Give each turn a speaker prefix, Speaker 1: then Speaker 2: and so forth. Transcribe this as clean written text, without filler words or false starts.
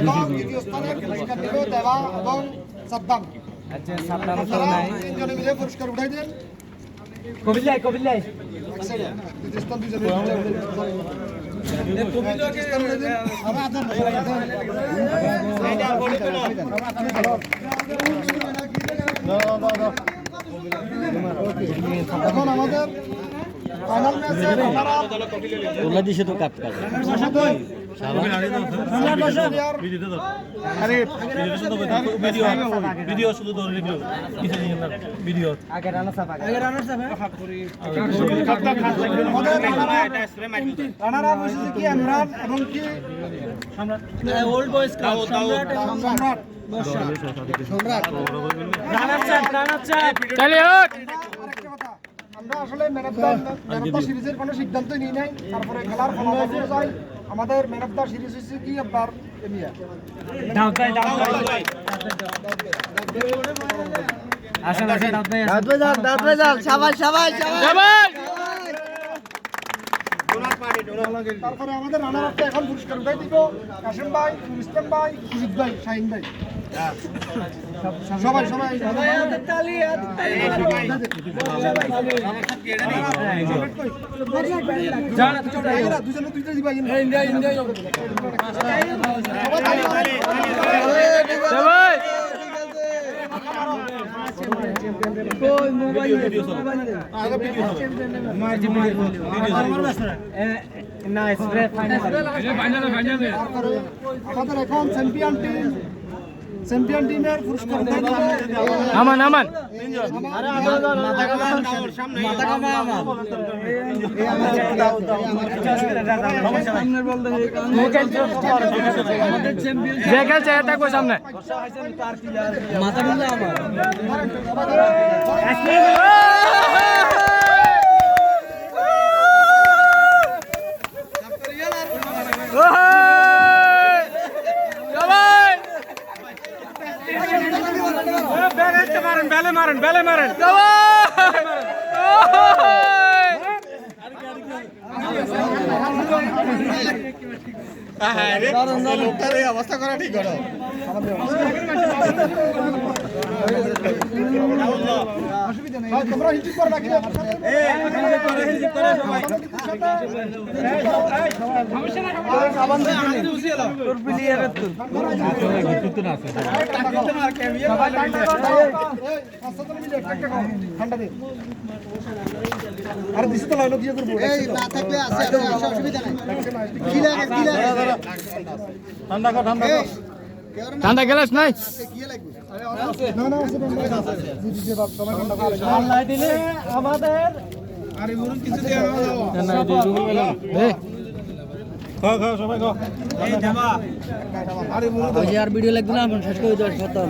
Speaker 1: এবং দ্বিতীয় স্থানে পুরস্কার দেব দেওয়া এবং সাদ্দাম।
Speaker 2: আচ্ছা সাদ্দাম
Speaker 1: তিনজনে মিলে পুরস্কার উঠাই দেন।
Speaker 2: কবিল্লাই
Speaker 1: দ্বিতীয় স্থান দুজনে এখন আমাদের ফাইনাল ম্যাচে
Speaker 2: তোলা দিছে তো কাট কাট
Speaker 3: ভিডিও শুধু ভিডিও
Speaker 2: আগে রানা সাহেব
Speaker 1: রানার আপ হয়েছে কি ইমরান এবং কি
Speaker 2: ওল্ড বয়েজ ক্লাব সম্রাট রানা চাপ চলে হোক।
Speaker 1: আরেকটা কথা, আমরা আসলে ম্যান অফ দ্য সিরিজের কোনো সিদ্ধান্তই নিই নাই। তারপরে খেলার ফলাফল অনুযায়ী আমাদের ম্যান অফ দ্য সিরিজ হচ্ছে কি আপনার এমিয়া।
Speaker 2: দাও আসেন সবাই
Speaker 1: তারপরে আমাদের রানার আপকে এখন পুরস্কার উঠাই দিব কাশেম ভাই, ইসলাম ভাই, সুজিত ভাই, শাহিন ভাই, সবাই দুজনে দুইটা দিবা
Speaker 2: না স্প্রে ফাইনাল
Speaker 1: আমাদের এখন চ্যাম্পিয়ন টিমের পুরস্কার
Speaker 2: আমান যে খেলছে এটা কই সামনে মাথা গুলো আমার বেলে মারেন
Speaker 1: অবস্থা করা ঠিক করো অসুবিধা নেই তোমরা হিট করে রাখি আরে দিছি তো লাইলো দিয়ে করব এই না থাকলে আছে অসুবিধা নাই কি লাগে
Speaker 2: ঠান্ডা গ্লাস নাই
Speaker 1: না আছে যদি যে বাপ সময় ঠান্ডা করে
Speaker 2: আল্লাহ দিলে আমাদের
Speaker 1: আরে মুরুন কিছু দিয়ে
Speaker 3: খাও সবাই খাও
Speaker 1: এই জামা আরে মুরুন
Speaker 2: আর ভিডিও লাগবে না শেষ করে দাও খতম